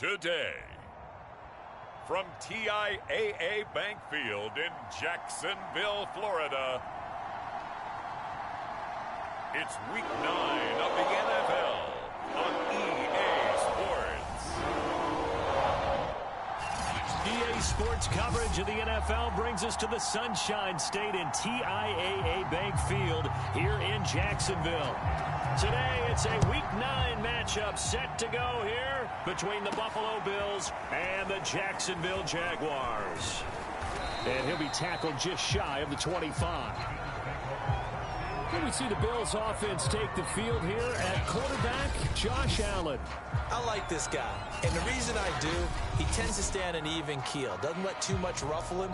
today. From TIAA Bank Field in Jacksonville, Florida, it's Week 9 of the NFL on EA Sports. EA Sports coverage of the NFL brings us to the Sunshine State in TIAA Bank Field here in Jacksonville. Today, it's a Week 9 matchup set to go here between the Buffalo Bills and the Jacksonville Jaguars. And he'll be tackled just shy of the 25. Here we see the Bills offense take the field here at quarterback, Josh Allen. I like this guy, and the reason I do, he tends to stay on an even keel. Doesn't let too much ruffle him.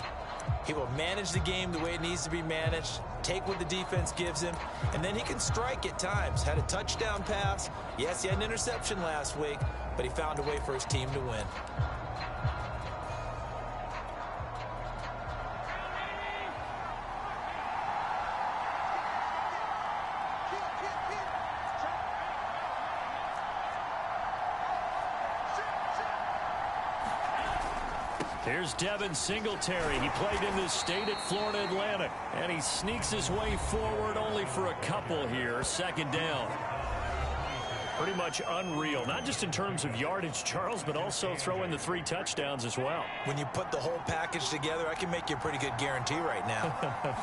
He will manage the game the way it needs to be managed, take what the defense gives him, and then he can strike at times. Had a touchdown pass. Yes, he had an interception last week, but he found a way for his team to win. Here's Devin Singletary. He played in this state at Florida Atlantic. And he sneaks his way forward only for a couple here. Second down. Pretty much unreal. Not just in terms of yardage, Charles, but also throw in the 3 touchdowns as well. When you put the whole package together, I can make you a pretty good guarantee right now.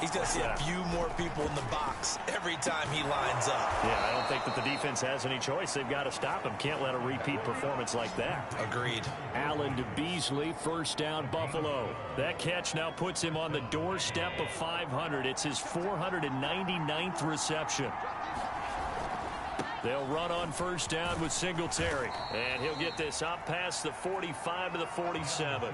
He's going to see a few more people in the box every time he lines up. Yeah, I don't think that the defense has any choice. They've got to stop him. Can't let a repeat performance like that. Agreed. Allen to Beasley, first down, Buffalo. That catch now puts him on the doorstep of 500. It's his 499th reception. They'll run on first down with Singletary. And he'll get this up past the 45 to the 47.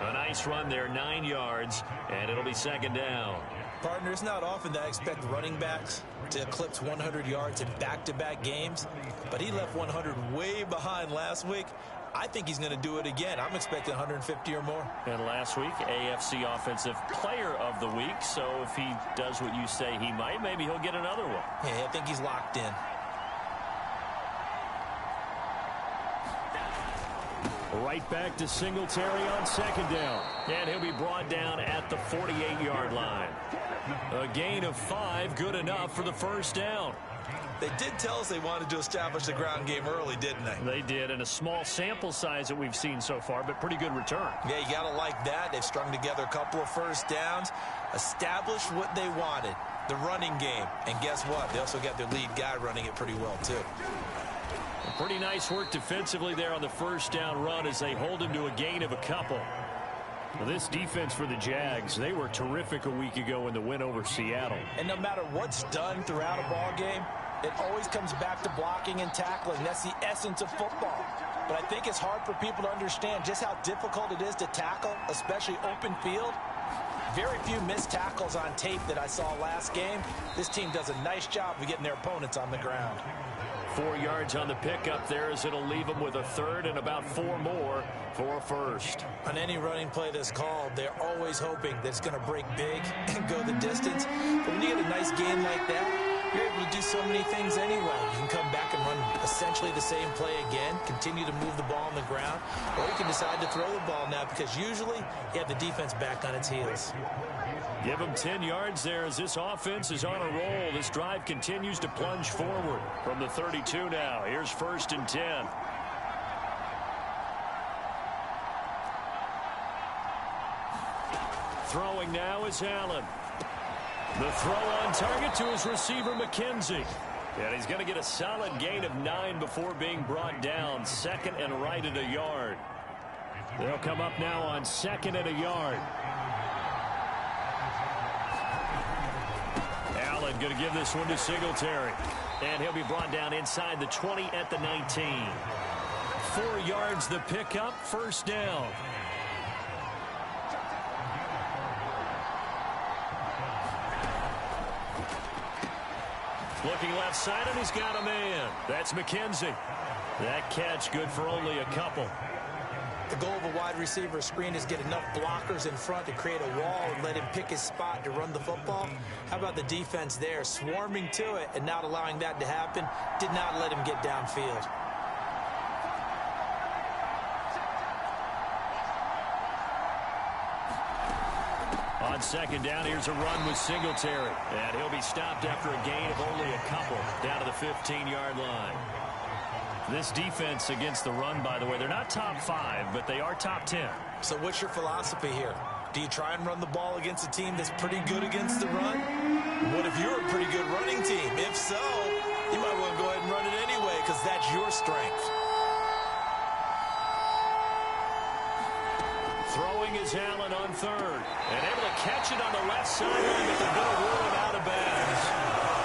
A nice run there, 9 yards, and it'll be second down. Partner, it's not often that I expect running backs to eclipse 100 yards in back-to-back games, but he left 100 way behind last week. I think he's going to do it again. I'm expecting 150 or more. And last week, AFC Offensive Player of the Week, so if he does what you say he might, maybe he'll get another one. Yeah, I think he's locked in. Right back to Singletary on second down. And he'll be brought down at the 48-yard line. A gain of 5, good enough for the first down. They did tell us they wanted to establish the ground game early, didn't they? They did, and a small sample size that we've seen so far, but pretty good return. Yeah, you got to like that. They've strung together a couple of first downs, established what they wanted, the running game. And guess what? They also got their lead guy running it pretty well, too. Pretty nice work defensively there on the first down run as they hold him to a gain of a couple. Well, this defense for the Jags, they were terrific a week ago in the win over Seattle. And no matter what's done throughout a ball game, it always comes back to blocking and tackling. That's the essence of football. But I think it's hard for people to understand just how difficult it is to tackle, especially open field. Very few missed tackles on tape that I saw last game. This team does a nice job of getting their opponents on the ground. 4 yards on the pickup there as it'll leave them with a third and about 4 more for a first. On any running play that's called, they're always hoping that it's going to break big and go the distance. But when you get a nice gain like that, you're able to do so many things anyway. You can come back and run essentially the same play again, continue to move the ball on the ground, or you can decide to throw the ball now because usually you have the defense back on its heels. Give them 10 yards there as this offense is on a roll. This drive continues to plunge forward from the 32 now. Here's first and 10. Throwing now is Allen. The throw on target to his receiver, McKenzie. And he's going to get a solid gain of 9 before being brought down. Second and right at a yard. They'll come up now on second and a yard. Allen going to give this one to Singletary. And he'll be brought down inside the 20 at the 19. 4 yards the pickup, first down. Looking left side, and he's got a man. That's McKenzie. That catch good for only a couple. The goal of a wide receiver screen is get enough blockers in front to create a wall and let him pick his spot to run the football. How about the defense there, swarming to it and not allowing that to happen? Did not let him get downfield. On second down, here's a run with Singletary. And he'll be stopped after a gain of only a couple down to the 15-yard line. This defense against the run, by the way, they're not top 5, but they are top 10. So what's your philosophy here? Do you try and run the ball against a team that's pretty good against the run? What if you're a pretty good running team? If so, you might want to go ahead and run it anyway because that's your strength. Throwing is Allen on third. And able to catch it on the left sideline, but they're going to rule him out of bounds.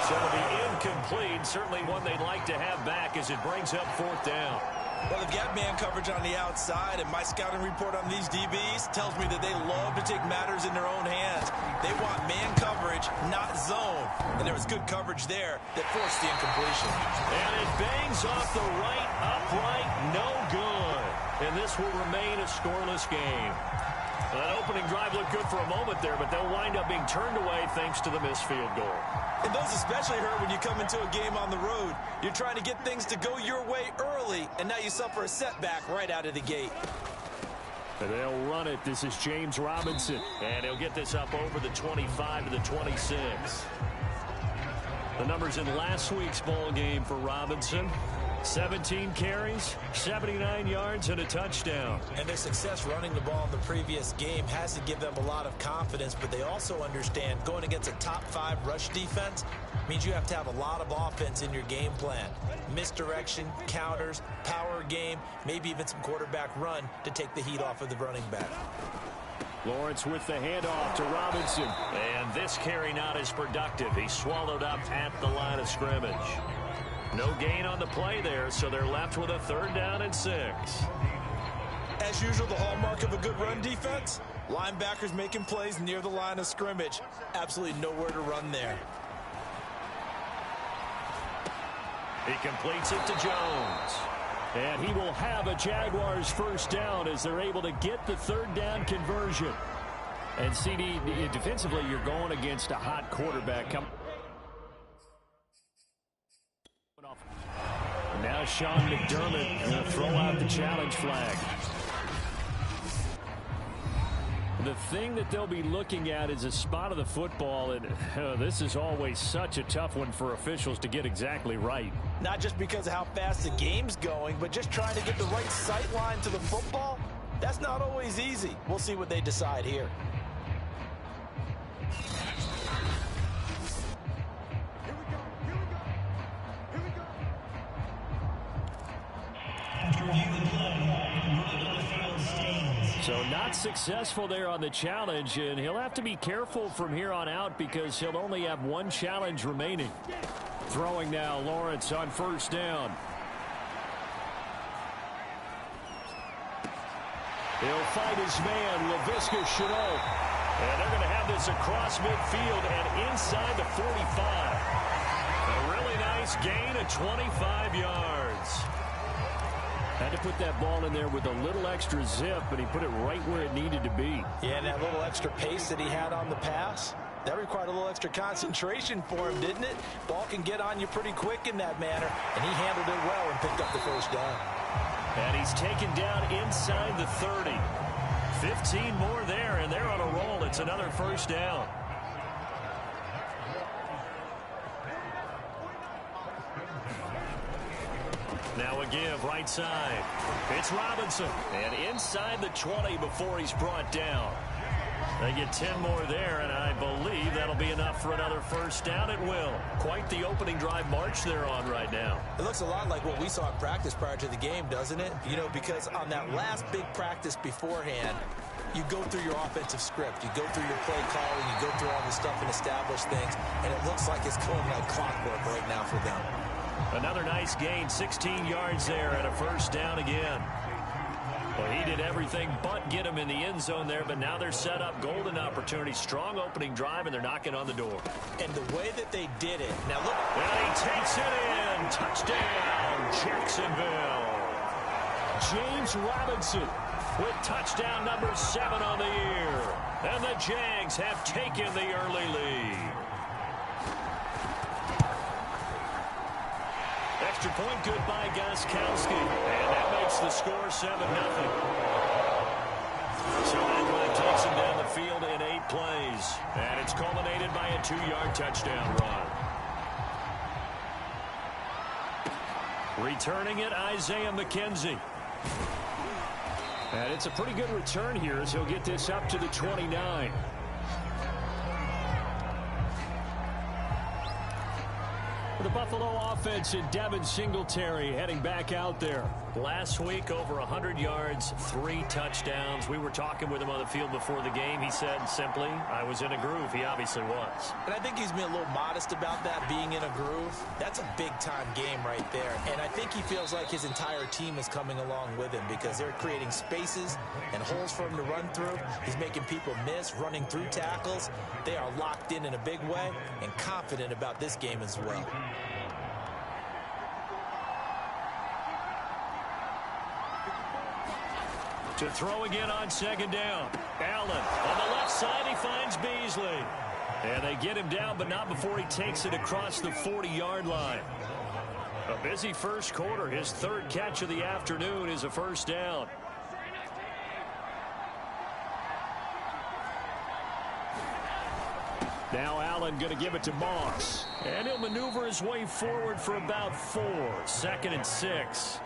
So it'll be incomplete. Certainly one they'd like to have back as it brings up fourth down. Well, they've got man coverage on the outside, and my scouting report on these DBs tells me that they love to take matters in their own hands. They want man coverage, not zone. And there was good coverage there that forced the incompletion. And it bangs off the right upright, no good. And this will remain a scoreless game. That opening drive looked good for a moment there, but they'll wind up being turned away thanks to the missed field goal. And those especially hurt when you come into a game on the road. You're trying to get things to go your way early, and now you suffer a setback right out of the gate. And they'll run it. This is James Robinson. And he'll get this up over the 25 to the 26. The numbers in last week's ball game for Robinson. 17 carries, 79 yards, and a touchdown. And their success running the ball in the previous game has to give them a lot of confidence, but they also understand going against a top 5 rush defense means you have to have a lot of offense in your game plan. Misdirection, counters, power game, maybe even some quarterback run to take the heat off of the running back. Lawrence with the handoff to Robinson. And this carry not as productive. He swallowed up at the line of scrimmage. No gain on the play there, so they're left with a third down and 6. As usual, the hallmark of a good run defense, linebackers making plays near the line of scrimmage. Absolutely nowhere to run there. He completes it to Jones. And he will have a Jaguars first down as they're able to get the third down conversion. And CD, defensively, you're going against a hot quarterback. Now Sean McDermott going to throw out the challenge flag. The thing that they'll be looking at is a spot of the football, and this is always such a tough one for officials to get exactly right. Not just because of how fast the game's going, but just trying to get the right sight line to the football. That's not always easy. We'll see what they decide here. So not successful there on the challenge, and he'll have to be careful from here on out because he'll only have one challenge remaining. Throwing now, Lawrence on first down. He'll fight his man, Laviska Shenault. And they're going to have this across midfield and inside the 45. A really nice gain of 25 yards. Had to put that ball in there with a little extra zip, but he put it right where it needed to be. Yeah, and that little extra pace that he had on the pass, that required a little extra concentration for him, didn't it? Ball can get on you pretty quick in that manner, and he handled it well and picked up the first down. And he's taken down inside the 30. 15 more there, and they're on a roll. It's another first down. Now a give right side. It's Robinson. And inside the 20 before he's brought down. They get 10 more there, and I believe that'll be enough for another first down. It will. Quite the opening drive march they're on right now. It looks a lot like what we saw in practice prior to the game, doesn't it? You know, because on that last big practice beforehand, you go through your offensive script. You go through your play calling. You go through all the stuff and establish things, and it looks like it's going like clockwork right now for them. Another nice gain, 16 yards there, and a first down again. Well, he did everything but get him in the end zone there, but now they're set up golden opportunity. Strong opening drive, and they're knocking on the door. And the way that they did it. Now look. And he takes it in. Touchdown, Jacksonville. James Robinson with touchdown number 7 on the year. And the Jags have taken the early lead. Extra point good by Gostkowski. And that makes the score 7-0. So that drive takes him down the field in 8 plays. And it's culminated by a 2-yard touchdown run. Returning it, Isaiah McKenzie. And it's a pretty good return here as he'll get this up to the 29. The Buffalo offense and Devin Singletary heading back out there. Last week, over 100 yards, 3 touchdowns. We were talking with him on the field before the game. He said simply, I was in a groove. He obviously was. And I think he's been a little modest about that, being in a groove. That's a big-time game right there. And I think he feels like his entire team is coming along with him because they're creating spaces and holes for him to run through. He's making people miss, running through tackles. They are locked in a big way and confident about this game as well. To throw again on 2nd down. Allen on the left side, he finds Beasley. And they get him down, but not before he takes it across the 40-yard line. A busy first quarter. His 3rd catch of the afternoon is a first down. Now Allen going to give it to Moss. And he'll maneuver his way forward for about 4. 2nd and 6.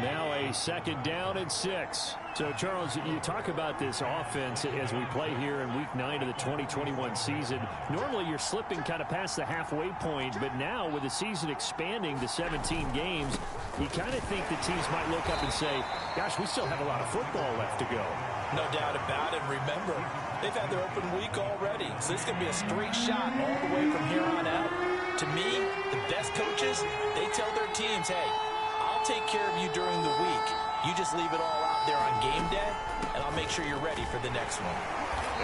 Now a 2nd down and 6. So, Charles, you talk about this offense as we play here in Week 9 of the 2021 season. Normally, you're slipping kind of past the halfway point, but now with the season expanding to 17 games, you kind of think the teams might look up and say, gosh, we still have a lot of football left to go. No doubt about it. Remember, they've had their open week already, so this is going to be a straight shot all the way from here on out. To me, the best coaches, they tell their teams, hey, I'll take care of you during the week. You just leave it all out there on game day, and I'll make sure you're ready for the next one.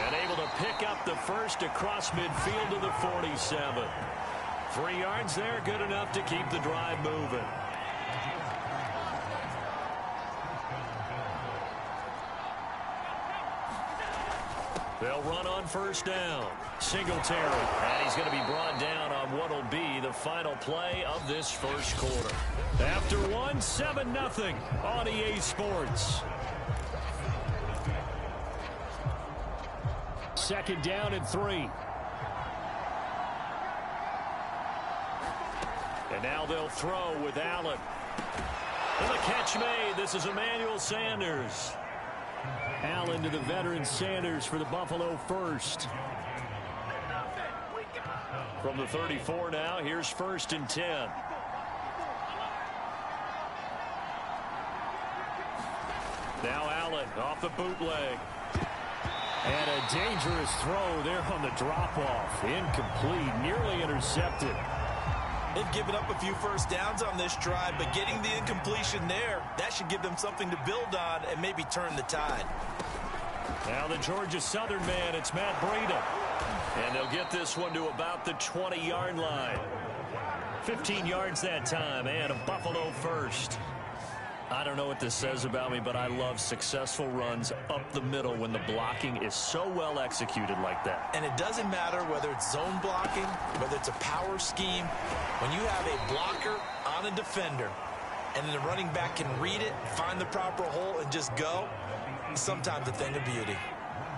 And able to pick up the first across midfield to the 47. 3 yards there, good enough to keep the drive moving. They'll run on 1st down. Singletary. And he's going to be brought down on what will be the final play of this first quarter. After 1, 7-0 on EA Sports. 2nd down and 3. And now they'll throw with Allen. And the catch made. This is Emmanuel Sanders. Allen to the veteran Sanders for the Buffalo first. From the 34 now, here's 1st and 10. Now Allen off the bootleg. And a dangerous throw there on the drop-off. Incomplete, nearly intercepted. They've given up a few first downs on this drive, but getting the incompletion there, that should give them something to build on and maybe turn the tide. Now the Georgia Southern man, it's Matt Breida. And they'll get this one to about the 20-yard line. 15 yards that time, and a Buffalo first. I don't know what this says about me, but I love successful runs up the middle when the blocking is so well executed like that. And it doesn't matter whether it's zone blocking, whether it's a power scheme. When you have a blocker on a defender, and then the running back can read it, find the proper hole, and just go, it's sometimes a thing of beauty.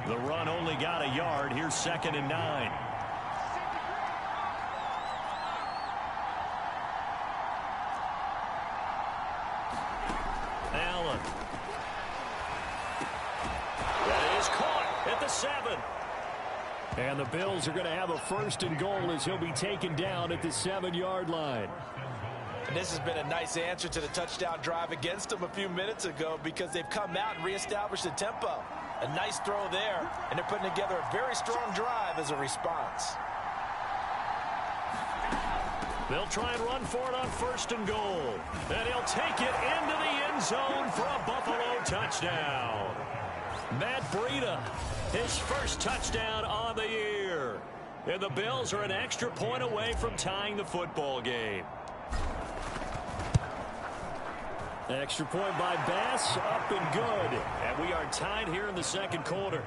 The run only got a yard. Here's 2nd and 9. Allen. That is caught at the 7. And the Bills are going to have a 1st and goal as he'll be taken down at the 7-yard line. And this has been a nice answer to the touchdown drive against them a few minutes ago because they've come out and reestablished the tempo. A nice throw there, and they're putting together a very strong drive as a response. They'll try and run for it on 1st and goal. And he'll take it into the end zone for a Buffalo touchdown. Matt Breida, his first touchdown on the year. And the Bills are an extra point away from tying the football game. Extra point by Bass, up and good. And we are tied here in the 2nd quarter.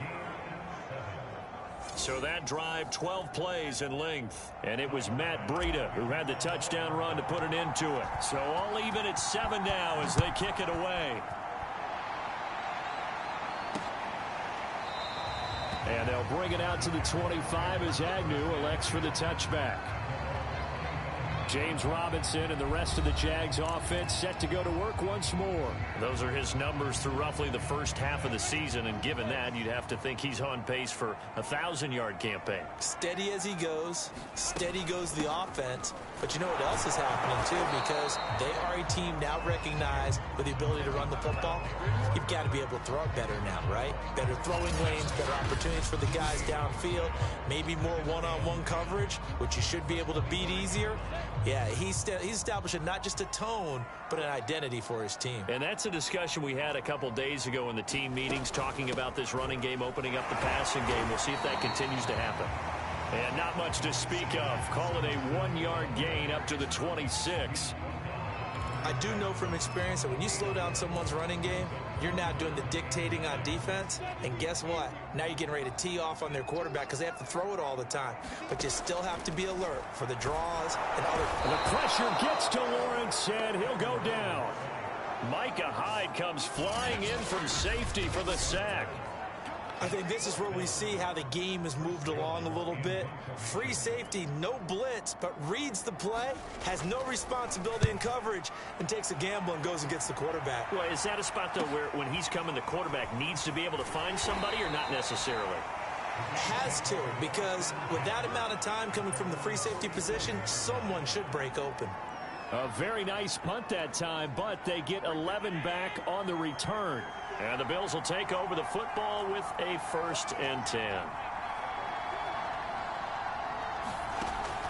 So that drive, 12 plays in length. And it was Matt Breida who had the touchdown run to put an end to it. So all even at 7 now as they kick it away. And they'll bring it out to the 25 as Agnew elects for the touchback. James Robinson and the rest of the Jags offense set to go to work once more. Those are his numbers through roughly the first half of the season, and given that, you'd have to think he's on pace for a 1,000-yard campaign. Steady as he goes, steady goes the offense. But you know what else is happening, too, because they are a team now recognized with the ability to run the football. You've got to be able to throw it better now, right? Better throwing lanes, better opportunities for the guys downfield, maybe more one-on-one coverage, which you should be able to beat easier. Yeah, he's establishing not just a tone, but an identity for his team. And that's a discussion we had a couple days ago in the team meetings, talking about this running game opening up the passing game. We'll see if that continues to happen. And not much to speak of. Call it a 1-yard gain up to the 26. I do know from experience that when you slow down someone's running game, you're now doing the dictating on defense. And guess what? Now you're getting ready to tee off on their quarterback because they have to throw it all the time. But you still have to be alert for the draws and other. The pressure gets to Lawrence, and he'll go down. Micah Hyde comes flying in from safety for the sack. I think this is where we see how the game has moved along a little bit. Free safety, no blitz, but reads the play, has no responsibility in coverage, and takes a gamble and goes and gets the quarterback. Well, is that a spot, though, where when he's coming, the quarterback needs to be able to find somebody, or not necessarily? Has to, because with that amount of time coming from the free safety position, someone should break open. A very nice punt that time, but they get 11 back on the return. And the Bills will take over the football with a 1st and 10.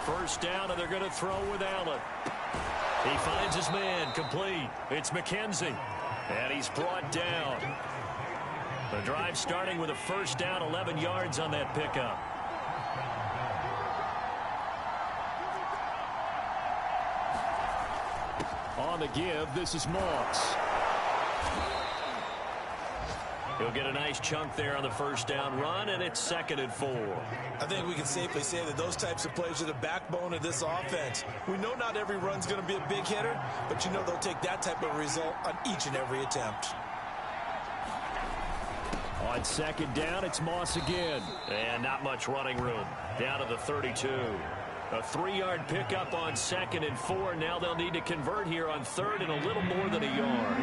First down, and they're going to throw with Allen. He finds his man, complete. It's McKenzie, and he's brought down. The drive starting with a 1st down, 11 yards on that pickup. On the give, this is Moss. He'll get a nice chunk there on the 1st down run, and it's 2nd and 4. I think we can safely say that those types of plays are the backbone of this offense. We know not every run's going to be a big hitter, but you know they'll take that type of result on each and every attempt. On 2nd down, it's Moss again. And not much running room. Down to the 32. A 3-yard pickup on 2nd and 4. Now they'll need to convert here on 3rd and a little more than a yard.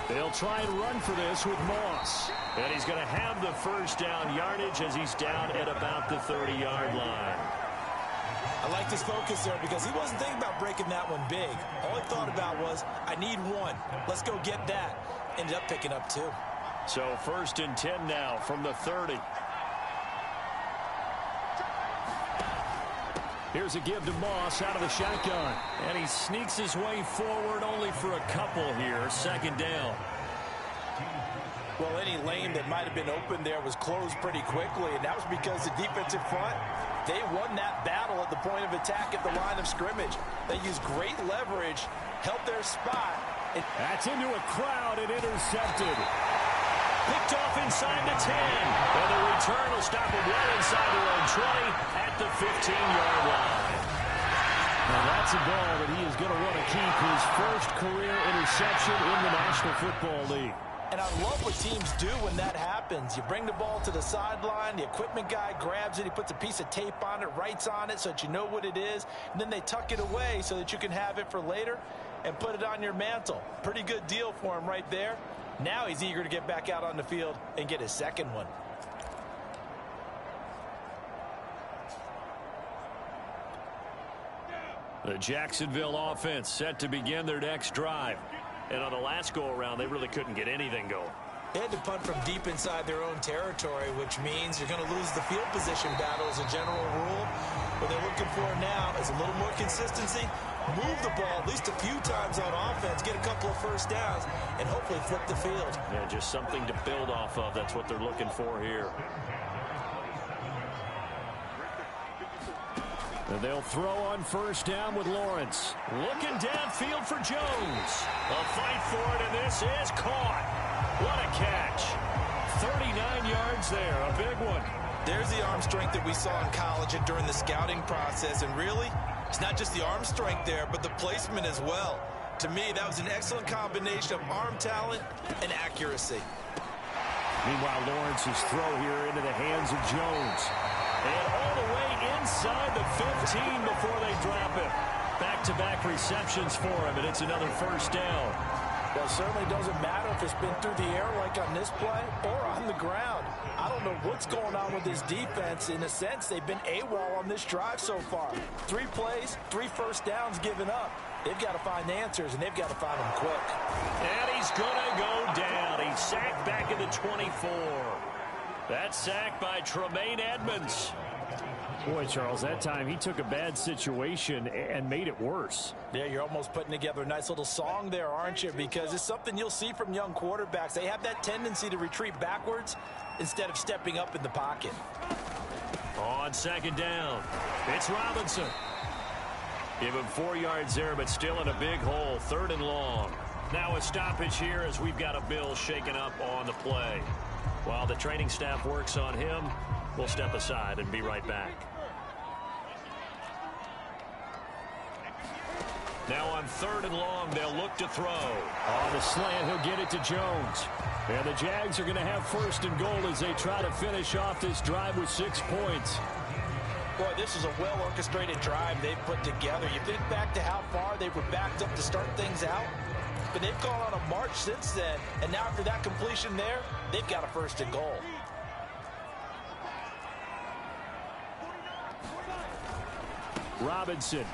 They'll try and run for this with Moss. And he's going to have the 1st down yardage as he's down at about the 30-yard line. I like this focus there because he wasn't thinking about breaking that one big. All he thought about was, I need one. Let's go get that. Ended up picking up 2. So 1st and 10 now from the 30. Here's a give to Moss out of the shotgun. And he sneaks his way forward only for a couple here. 2nd down. Well, any lane that might have been open there was closed pretty quickly, and that was because the defensive front, they won that battle at the point of attack at the line of scrimmage. They used great leverage, held their spot. That's into a crowd and intercepted. Picked off inside the 10. And the return will stop him well inside their own 20 at the 15-yard line. Now that's a ball that he is going to want to keep, his 1st career interception in the National Football League. And I love what teams do when that happens. You bring the ball to the sideline, the equipment guy grabs it, he puts a piece of tape on it, writes on it so that you know what it is, and then they tuck it away so that you can have it for later and put it on your mantle. Pretty good deal for him right there. Now he's eager to get back out on the field and get his 2nd one. The Jacksonville offense set to begin their next drive. And on the last go-around, they really couldn't get anything going. They had to punt from deep inside their own territory, which means you're going to lose the field position battle as a general rule. What they're looking for now is a little more consistency, move the ball at least a few times on offense, get a couple of 1st downs, and hopefully flip the field. Yeah, just something to build off of. That's what they're looking for here. And they'll throw on 1st down with Lawrence. Looking downfield for Jones. A fight for it, and this is caught. What a catch. 39 yards there, a big one. There's the arm strength that we saw in college and during the scouting process. And really, it's not just the arm strength there, but the placement as well. To me, that was an excellent combination of arm talent and accuracy. Meanwhile, Lawrence's throw here into the hands of Jones. And all the way inside the 15 before they drop it. Back-to-back receptions for him, and it's another first down. Well, it certainly doesn't matter if it's been through the air like on this play or on the ground. I don't know what's going on with this defense. In a sense, they've been AWOL on this drive so far. 3 plays, 3 first downs given up. They've got to find answers, and they've got to find them quick. And he's going to go down. He's sacked back at the 24. That sack by Tremaine Edmonds. Boy, Charles, that time he took a bad situation and made it worse. Yeah, you're almost putting together a nice little song there, aren't you? Because it's something you'll see from young quarterbacks. They have that tendency to retreat backwards instead of stepping up in the pocket. On second down, it's Robinson. Give him 4 yards there, but still in a big hole. 3rd and long. Now a stoppage here as we've got a Bill shaken up on the play. While the training staff works on him, we'll step aside and be right back. Now on 3rd and long, they'll look to throw. On the slant, he'll get it to Jones. And the Jags are going to have 1st and goal as they try to finish off this drive with 6 points. Boy, this is a well-orchestrated drive they've put together. You think back to how far they were backed up to start things out. But they've gone on a march since then. And now after that completion there, they've got a 1st and goal. Robinson.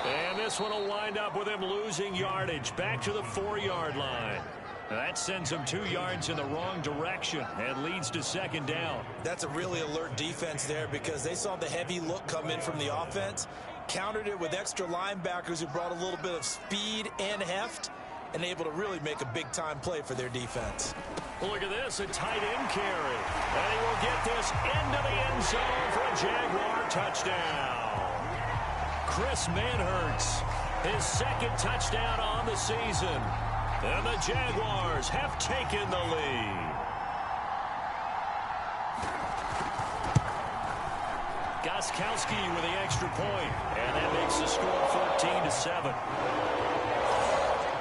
And this one will wind up with him losing yardage back to the 4-yard line. That sends him 2 yards in the wrong direction and leads to 2nd down. That's a really alert defense there because they saw the heavy look come in from the offense, countered it with extra linebackers who brought a little bit of speed and heft, and able to really make a big-time play for their defense. Well, look at this, a tight end carry. And he will get this into the end zone for a Jaguar touchdown. Chris Manhertz, his 2nd touchdown on the season. And the Jaguars have taken the lead. Gostkowski with the extra point, and that makes the score 14-7.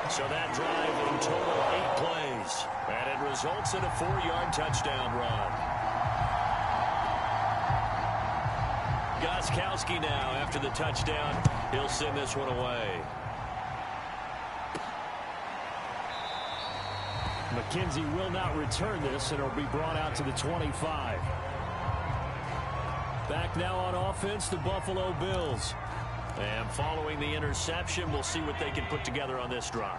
So that drive in total 8 plays, and it results in a 4-yard touchdown run. Gostkowski now, after the touchdown, he'll send this one away. McKenzie will not return this, and it'll be brought out to the 25. Back now on offense, the Buffalo Bills. And following the interception, we'll see what they can put together on this drive.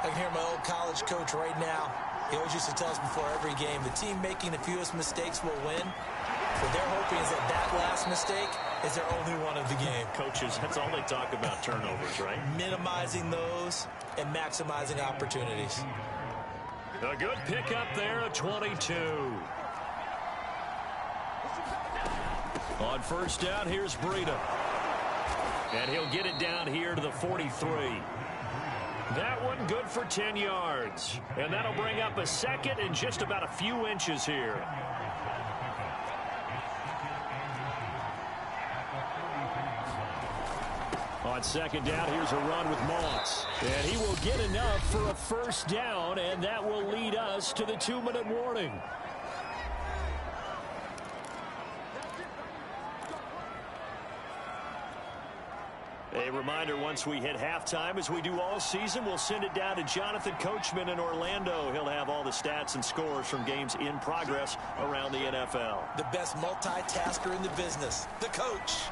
I can hear my old college coach right now. He always used to tell us before every game, the team making the fewest mistakes will win. What they're hoping is that that last mistake is their only one of the game. Coaches, that's all they talk about, turnovers, right? Minimizing those and maximizing opportunities. A good pickup there at 22. On 1st down, here's Breida. And he'll get it down here to the 43. That one good for 10 yards. And that'll bring up a 2nd and just about a few inches here. On 2nd down, here's a run with Moss. And he will get enough for a 1st down, and that will lead us to the 2-minute warning. A reminder, once we hit halftime, as we do all season, we'll send it down to Jonathan Coachman in Orlando. He'll have all the stats and scores from games in progress around the NFL. The best multitasker in the business, the coach.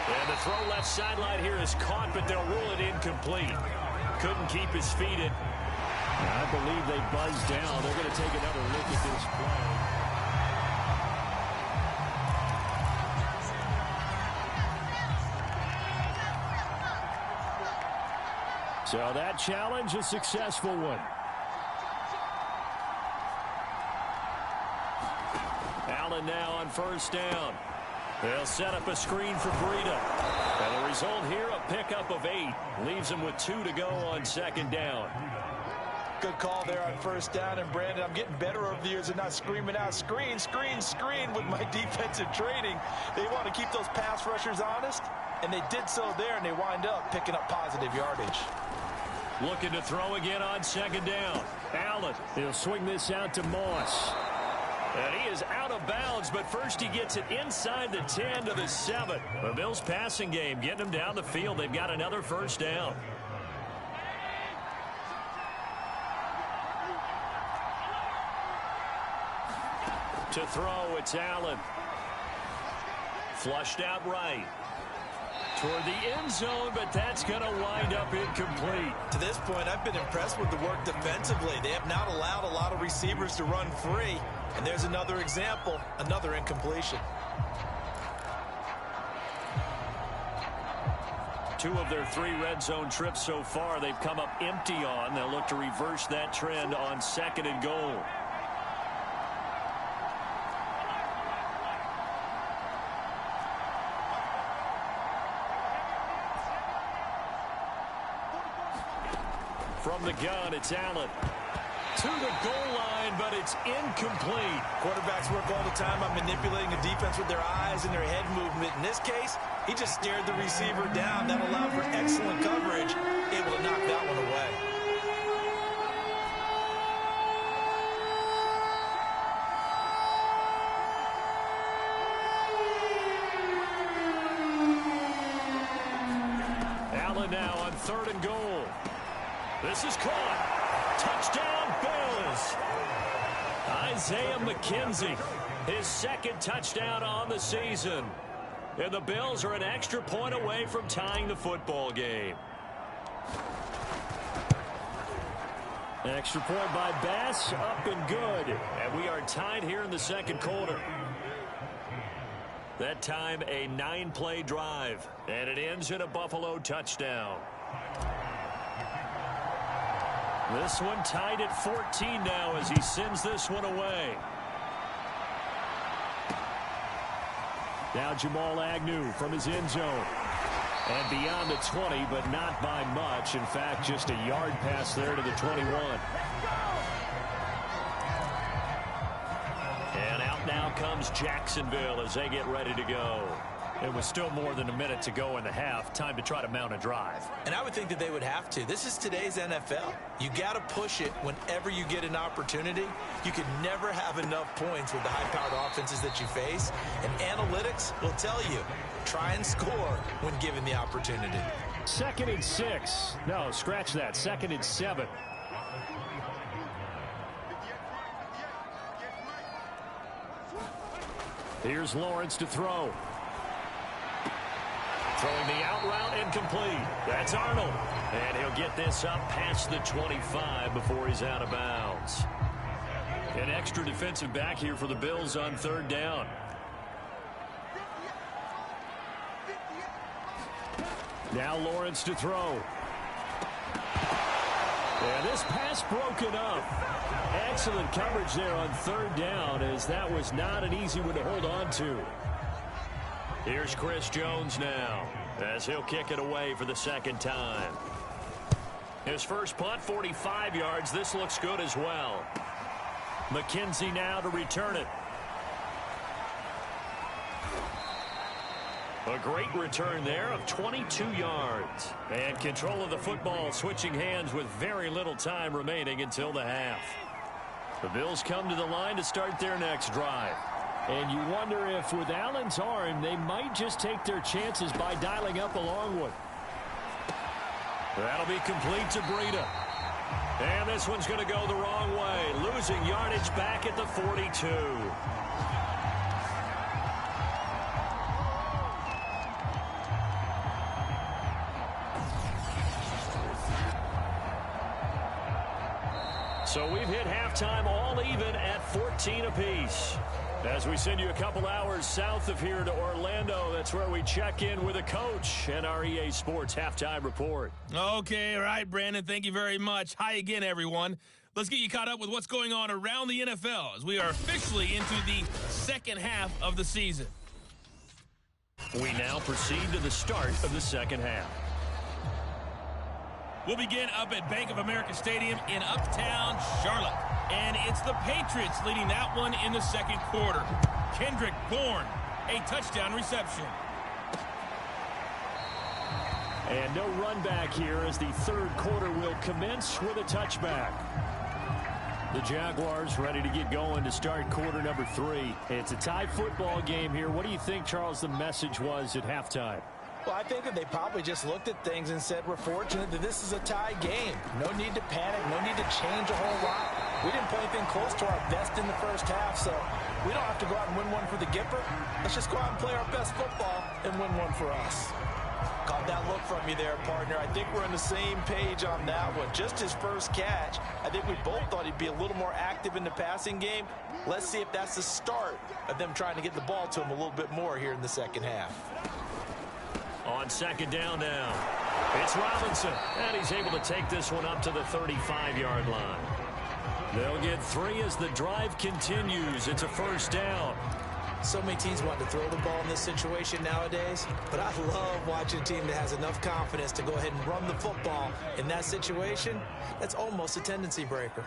And the throw left sideline here is caught, but they'll rule it incomplete. Couldn't keep his feet in. I believe they buzzed down. They're going to take another look at this play. So that challenge, a successful one. Allen now on 1st down. They'll set up a screen for Breida. And the result here, a pickup of 8. Leaves them with 2 to go on 2nd down. Good call there on 1st down. And, Brandon, I'm getting better over the years and not screaming out, screen, screen, screen with my defensive training. They want to keep those pass rushers honest. And they did so there, and they wind up picking up positive yardage. Looking to throw again on second down. Allen, he'll swing this out to Moss. And he is out of bounds, but first he gets it inside the 10 to the 7. The Bills passing game getting them down the field. They've got another first down. To throw, it's Allen. Flushed out right. Toward the end zone, but that's going to wind up incomplete. To this point, I've been impressed with the work defensively. They have not allowed a lot of receivers to run free. And there's another example, another incompletion. 2 of their 3 red zone trips so far, they've come up empty on. They'll look to reverse that trend on 2nd and goal. From the gun, it's Allen. To the goal line, but it's incomplete. Quarterbacks work all the time on manipulating the defense with their eyes and their head movement. In this case, he just stared the receiver down. That allowed for excellent coverage, able to knock that one away. Allen now on 3rd and goal. This is caught. Touchdown, Bills. Isaiah McKenzie, his 2nd touchdown on the season. And the Bills are an extra point away from tying the football game. Extra point by Bass, up and good. And we are tied here in the 2nd quarter. That time a 9-play drive. And it ends in a Buffalo touchdown. This one tied at 14 now as he sends this one away. Now Jamal Agnew from his end zone. And beyond the 20, but not by much. In fact, just a yard pass there to the 21. And out now comes Jacksonville as they get ready to go. It was still more than a minute to go in the half. Time to try to mount a drive. And I would think that they would have to. This is today's NFL. You got to push it whenever you get an opportunity. You can never have enough points with the high-powered offenses that you face. And analytics will tell you, try and score when given the opportunity. 2nd and 6. No, scratch that. 2nd and 7. Here's Lawrence to throw. Throwing the out route incomplete. That's Arnold. And he'll get this up past the 25 before he's out of bounds. An extra defensive back here for the Bills on 3rd down. Now Lawrence to throw. And this pass broken up. Excellent coverage there on 3rd down, as that was not an easy one to hold on to. Here's Chris Jones now, as he'll kick it away for the 2nd time. His first punt, 45 yards. This looks good as well. McKenzie now to return it. A great return there of 22 yards. And control of the football switching hands with very little time remaining until the half. The Bills come to the line to start their next drive. And you wonder if with Allen's arm, they might just take their chances by dialing up a long one. That'll be complete to Breida. And this one's going to go the wrong way. Losing yardage back at the 42. So we've hit halftime all even at 14 apiece. As we send you a couple hours south of here to Orlando, that's where we check in with a coach and our EA Sports halftime report. Okay, all right, Brandon, thank you very much. Hi again, everyone. Let's get you caught up with what's going on around the NFL as we are officially into the 2nd half of the season. We now proceed to the start of the 2nd half. We'll begin up at Bank of America Stadium in Uptown Charlotte. And it's the Patriots leading that one in the 2nd quarter. Kendrick Bourne, a touchdown reception. And no run back here as the third quarter will commence with a touchback. The Jaguars ready to get going to start quarter number 3. It's a tie football game here. What do you think, Charles, the message was at halftime? Well, I think that they probably just looked at things and said, we're fortunate that this is a tie game. No need to panic. No need to change a whole lot. We didn't play anything close to our best in the first half, so we don't have to go out and win one for the Gipper. Let's just go out and play our best football and win one for us. Caught that look from you there, partner. I think we're on the same page on that one. Just his first catch. I think we both thought he'd be a little more active in the passing game. Let's see if that's the start of them trying to get the ball to him a little bit more here in the second half. On second down now, it's Robinson, and he's able to take this one up to the 35-yard line. They'll get 3 as the drive continues. It's a first down. So many teams want to throw the ball in this situation nowadays, but I love watching a team that has enough confidence to go ahead and run the football. In that situation, that's almost a tendency breaker.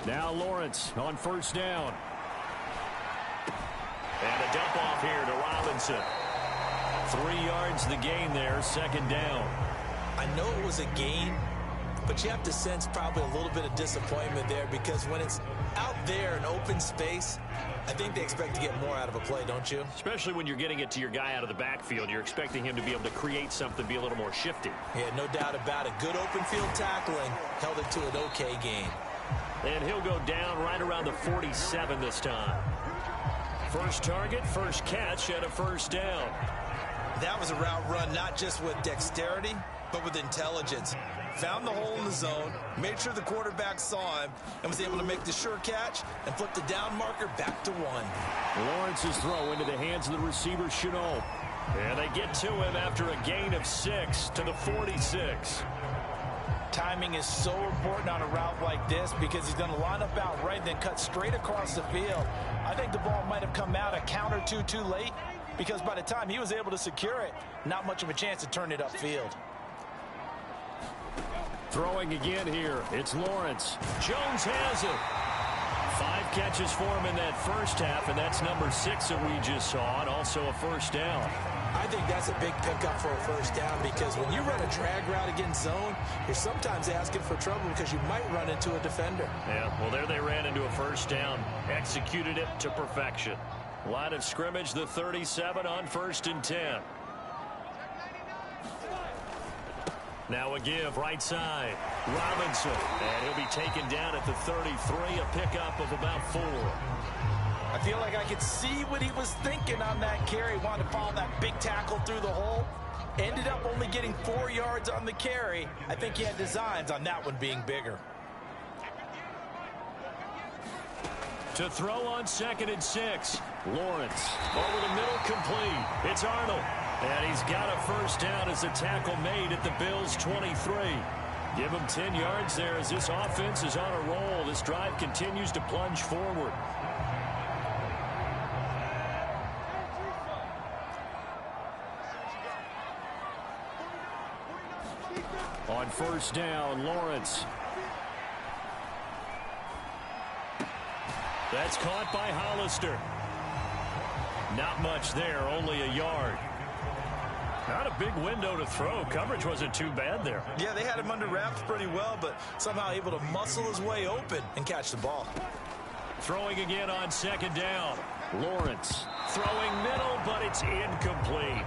Now Lawrence on first down. And a dump off here to Robinson. 3 yards the gain there, second down. I know it was a gain, but you have to sense probably a little bit of disappointment there because when it's out there in open space, I think they expect to get more out of a play, don't you? Especially when you're getting it to your guy out of the backfield. You're expecting him to be able to create something, be a little more shifty. Yeah, no doubt about it. Good open field tackling held it to an okay gain. And he'll go down right around the 47 this time. First target, first catch, and a first down. That was a route run not just with dexterity, but with intelligence. Found the hole in the zone, made sure the quarterback saw him, and was able to make the sure catch and flip the down marker back to 1. Lawrence's throw into the hands of the receiver, Chenault. And they get to him after a gain of 6 to the 46. Timing is so important on a route like this because he's going to line up out right and then cut straight across the field. I think the ball might have come out a count or two too late because by the time he was able to secure it, not much of a chance to turn it upfield. Throwing again here, it's Lawrence. Jones has it. 5 catches for him in that first half, and that's number 6 that we just saw, and also a first down. I think that's a big pickup for a first down because when you run a drag route against zone, you're sometimes asking for trouble because you might run into a defender. Yeah, well, there they ran into a first down, executed it to perfection. Line of scrimmage, the 37 on 1st and 10. Now a give, right side. Robinson, and he'll be taken down at the 33, a pickup of about 4. I feel like I could see what he was thinking on that carry. Wanted to follow that big tackle through the hole. Ended up only getting 4 yards on the carry. I think he had designs on that one being bigger. To throw on 2nd and 6. Lawrence over the middle, complete. It's Arnold. And he's got a first down as a tackle made at the Bills' 23. Give him 10 yards there as this offense is on a roll. This drive continues to plunge forward. On first down, Lawrence. That's caught by Hollister. Not much there, only a yard. Not a big window to throw. Coverage wasn't too bad there. Yeah, they had him under wraps pretty well, but somehow able to muscle his way open and catch the ball. Throwing again on 2nd down. Lawrence throwing middle, but it's incomplete.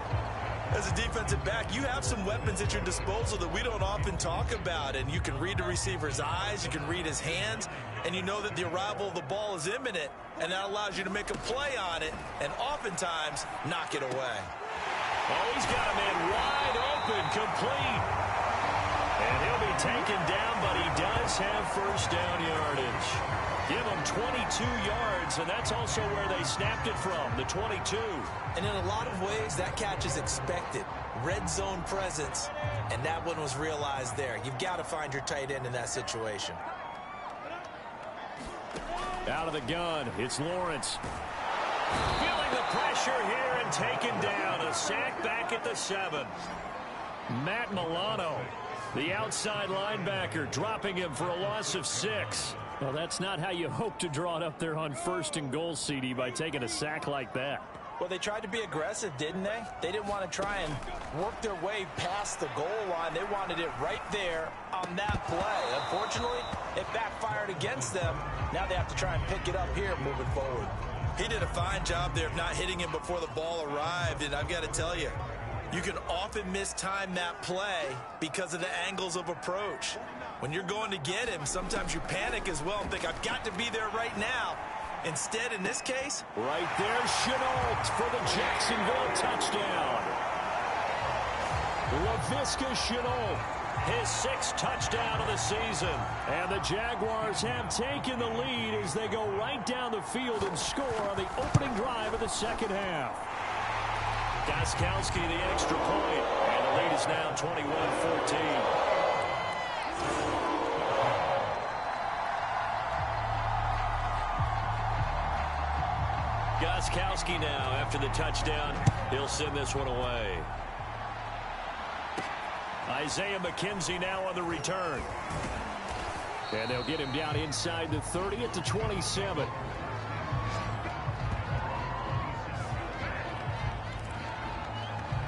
As a defensive back, you have some weapons at your disposal that we don't often talk about, and you can read the receiver's eyes, you can read his hands, and you know that the arrival of the ball is imminent, and that allows you to make a play on it and oftentimes knock it away. Oh, he's got a man wide open, complete. And he'll be taken down, but he does have first down yardage. Give him 22 yards, and that's also where they snapped it from, the 22. And in a lot of ways, that catch is expected. Red zone presence, and that one was realized there. You've got to find your tight end in that situation. Out of the gun, it's Lawrence. Feeling the pressure here and taken down. A sack back at the 7. Matt Milano, the outside linebacker, dropping him for a loss of 6. Well, that's not how you hope to draw it up there on 1st and goal, CD, by taking a sack like that. Well, they tried to be aggressive, didn't they? They didn't want to try and work their way past the goal line. They wanted it right there on that play. Unfortunately, it backfired against them. Now they have to try and pick it up here moving forward. He did a fine job there of not hitting him before the ball arrived, and I've got to tell you, you can often mistime that play because of the angles of approach. When you're going to get him, sometimes you panic as well and think, I've got to be there right now. Instead, in this case, right there, Shenault for the Jacksonville touchdown. Laviska Shenault, his 6th touchdown of the season. And the Jaguars have taken the lead as they go right down the field and score on the opening drive of the second half. Gostkowski the extra point, and the lead is now 21-14. Gostkowski now after the touchdown. He'll send this one away. Isaiah McKenzie now on the return. And they'll get him down inside the 30 at the 27.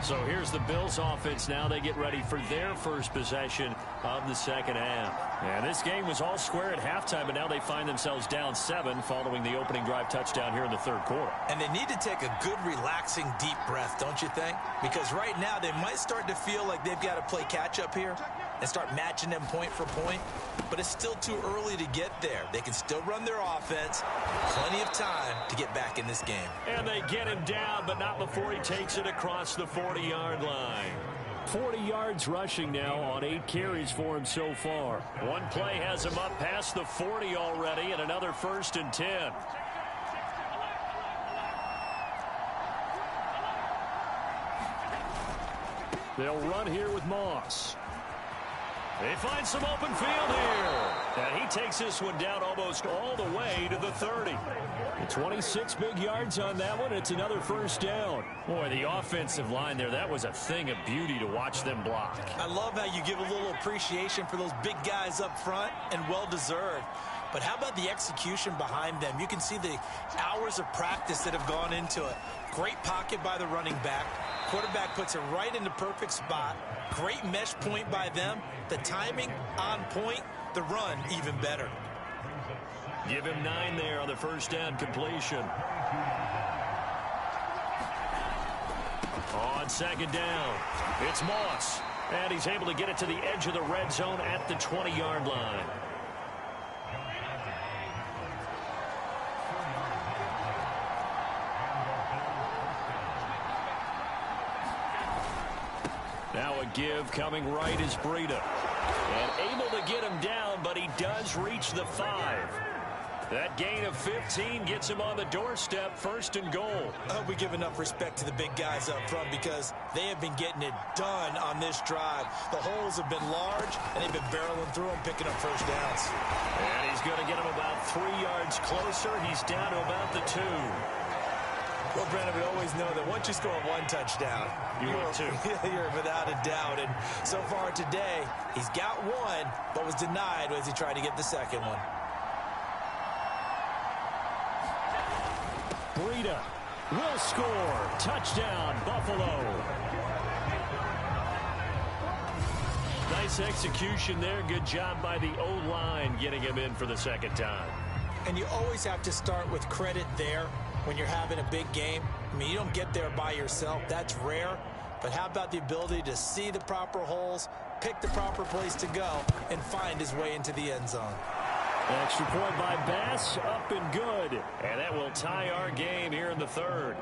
So here's the Bills offense now. They get ready for their first possession of the second half. And this game was all square at halftime, but now they find themselves down 7 following the opening drive touchdown here in the third quarter. And they need to take a good, relaxing, deep breath, don't you think? Because right now they might start to feel like they've got to play catch-up here and start matching them point for point. But it's still too early to get there. They can still run their offense. Plenty of time to get back in this game. And they get him down, but not before he takes it across the 40-yard line. 40 yards rushing now on 8 carries for him so far. One play has him up past the 40 already, and another 1st and 10. They'll run here with Moss. They find some open field here. And he takes this one down almost all the way to the 30. 26 big yards on that one. It's another 1st down. Boy, the offensive line there, that was a thing of beauty to watch them block. I love how you give a little appreciation for those big guys up front, and well-deserved. But how about the execution behind them? You can see the hours of practice that have gone into it. Great pocket by the running back. Quarterback puts it right in the perfect spot. Great mesh point by them. The timing on point. The run even better. Give him 9 there on the 1st down completion. On 2nd down, it's Moss. And he's able to get it to the edge of the red zone at the 20-yard line. Now a give coming right is Breida. And able to get him down, but he does reach the 5. That gain of 15 gets him on the doorstep, 1st and goal. I hope we give enough respect to the big guys up front because they have been getting it done on this drive. The holes have been large, and they've been barreling through them, picking up 1st downs. And he's going to get him about 3 yards closer. He's down to about the 2. Well, Brandon, we always know that once you score 1 touchdown, you're without a doubt. And so far today, he's got 1, but was denied as he tried to get the 2nd one. Breida will score. Touchdown, Buffalo. Nice execution there. Good job by the O-line getting him in for the 2nd time. And you always have to start with credit there when you're having a big game. I mean, you don't get there by yourself. That's rare. But how about the ability to see the proper holes, pick the proper place to go, and find his way into the end zone? Extra point by Bass, up and good. And that will tie our game here in the 3rd.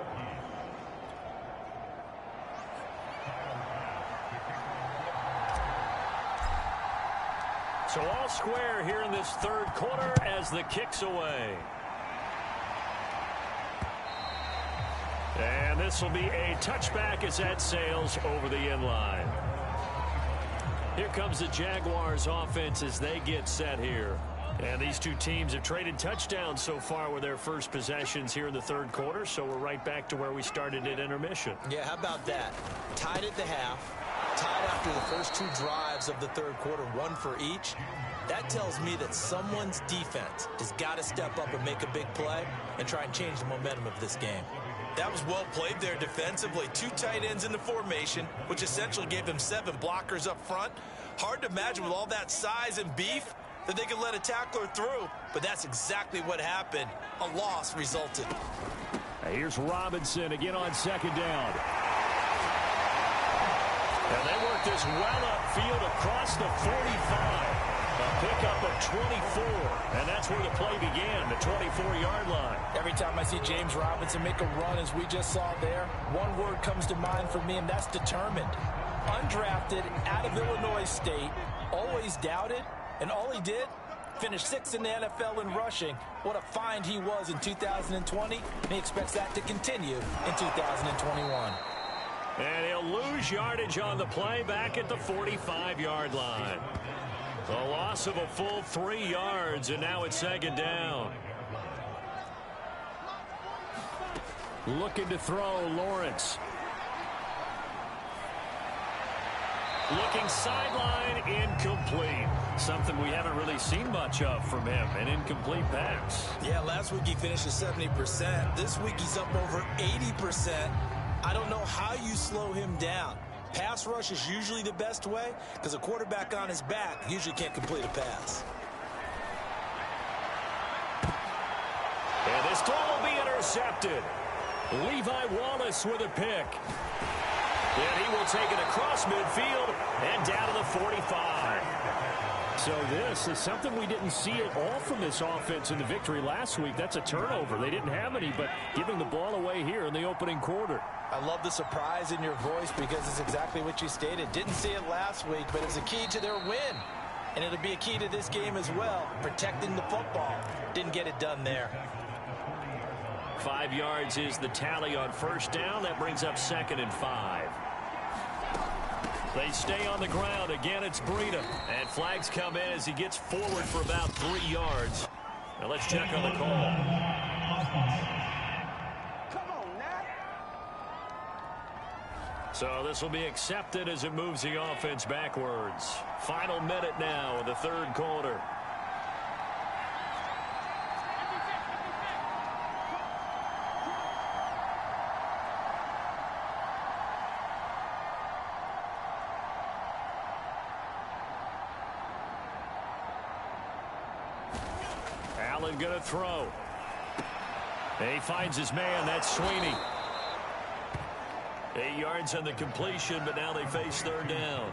So all square here in this 3rd quarter as the kick's away. And this will be a touchback as that sails over the end line. Here comes the Jaguars offense as they get set here. And these two teams have traded touchdowns so far with their first possessions here in the 3rd quarter, so we're right back to where we started at intermission. Yeah, how about that? Tied at the half, tied after the first 2 drives of the 3rd quarter, 1 for each. That tells me that someone's defense has got to step up and make a big play and try and change the momentum of this game. That was well played there defensively. 2 tight ends in the formation, which essentially gave them 7 blockers up front. Hard to imagine with all that size and beef that they could let a tackler through, but that's exactly what happened. A loss resulted. Here's Robinson again on second down. And they work this well upfield across the 45. A pickup of 24, and that's where the play began, the 24-yard line. Every time I see James Robinson make a run, as we just saw there, one word comes to mind for me, and that's determined. Undrafted, out of Illinois State, always doubted, and all he did, finished 6th in the NFL in rushing. What a find he was in 2020, and he expects that to continue in 2021. And he'll lose yardage on the play back at the 45-yard line. A loss of a full 3 yards, and now it's second down. Looking to throw, Lawrence. Looking sideline, incomplete. Something we haven't really seen much of from him, an incomplete pass. Yeah, last week he finished at 70%. This week he's up over 80%. I don't know how you slow him down. Pass rush is usually the best way because a quarterback on his back usually can't complete a pass. And this throw will be intercepted. Levi Wallace with a pick. And he will take it across midfield and down to the 45. So this is something we didn't see at all from this offense in the victory last week. That's a turnover. They didn't have any, but giving the ball away here in the opening quarter. I love the surprise in your voice because it's exactly what you stated. Didn't see it last week, but it's a key to their win. And it'll be a key to this game as well, protecting the football. Didn't get it done there. 5 yards is the tally on first down. That brings up 2nd and 5. They stay on the ground. Again, it's Breida. And flags come in as he gets forward for about 3 yards. Now let's check on the call. So this will be accepted as it moves the offense backwards. Final minute now of the third quarter. Allen going to throw. And he finds his man. That's Sweeney. 8 yards on the completion, but now they face third down.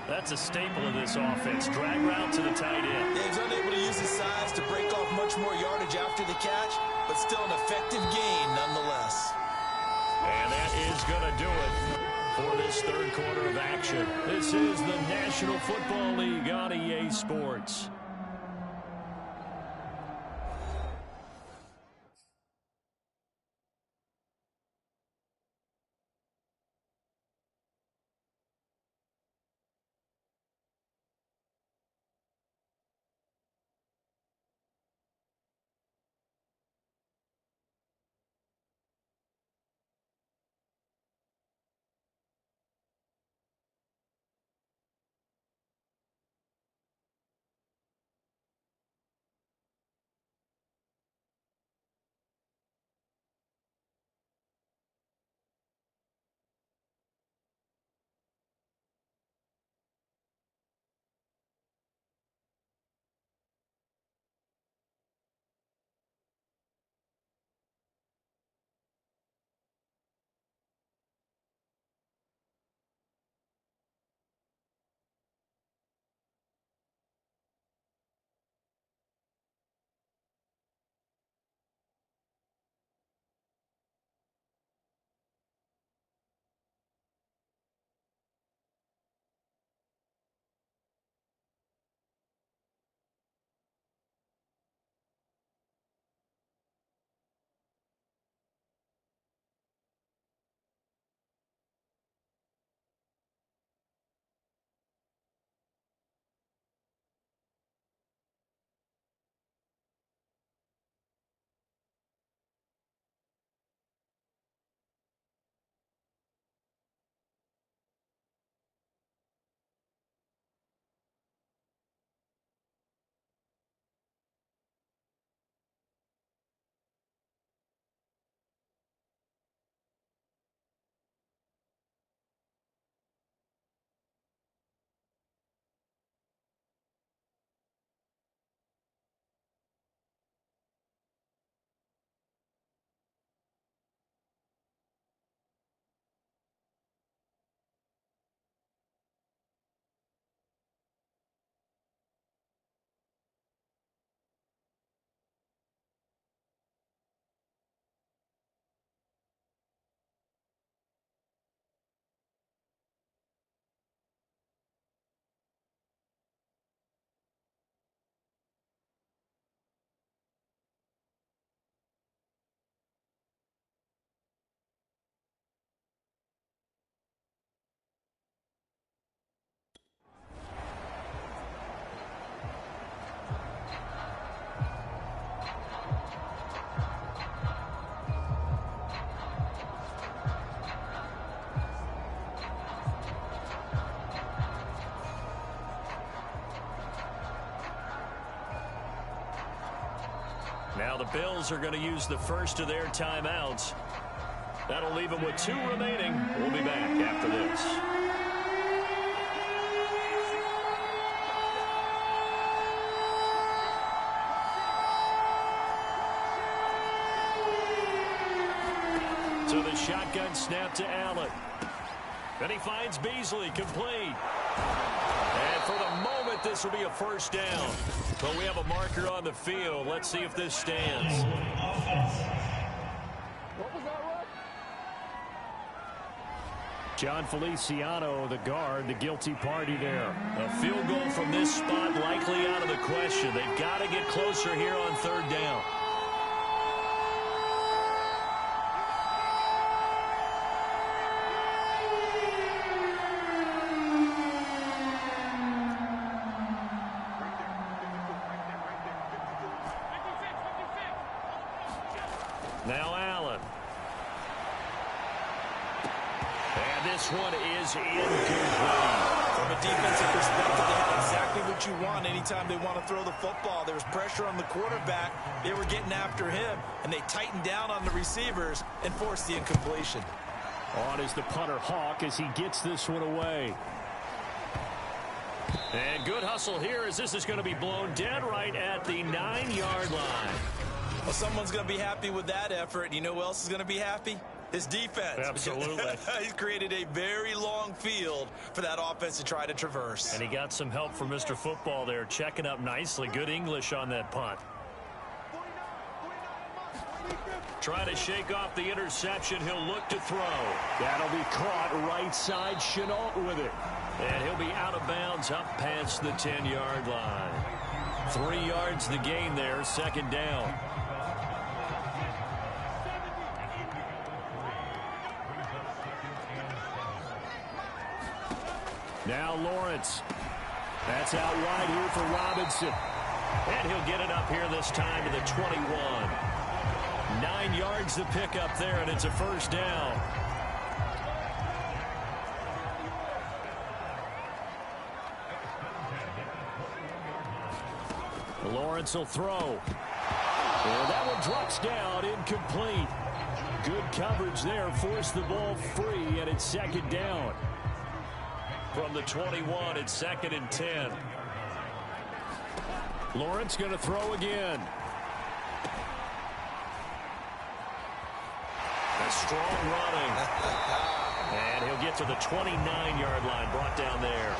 That's a staple of this offense. Drag route to the tight end. He's unable to use his size to break off much more yardage after the catch, but still an effective gain nonetheless. And that is going to do it for this third quarter of action. This is the National Football League on EA Sports. Now the Bills are going to use the first of their timeouts. That'll leave them with 2 remaining. We'll be back after this. So the shotgun snap to Allen. Then he finds Beasley, complete. And for the moment, this will be a first down. But we have a marker on the field. Let's see if this stands. John Feliciano, the guard, the guilty party there. A field goal from this spot likely out of the question. They've got to get closer here on 3rd down. Now Allen. And this one is incomplete. From a defensive perspective, they have exactly what you want anytime they want to throw the football. There was pressure on the quarterback. They were getting after him, and they tightened down on the receivers and forced the incompletion. On is the punter Hawk as he gets this one away. And good hustle here as this is going to be blown dead right at the 9-yard line. Well, someone's going to be happy with that effort. And you know who else is going to be happy? His defense. Absolutely. He's created a very long field for that offense to try to traverse. And he got some help from Mr. Football there, checking up nicely. Good English on that punt. Try to shake off the interception. He'll look to throw. That'll be caught right side. Chenault with it. And he'll be out of bounds up past the 10-yard line. 3 yards the gain there, 2nd down. Now Lawrence. That's out wide here for Robinson. And he'll get it up here this time to the 21. 9 yards to pick up there, and it's a first down. Lawrence will throw. And that one drops down, incomplete. Good coverage there, forced the ball free, and it's 2nd down. From the 21, it's 2nd and 10. Lawrence going to throw again. A strong running. And he'll get to the 29-yard line, brought down there.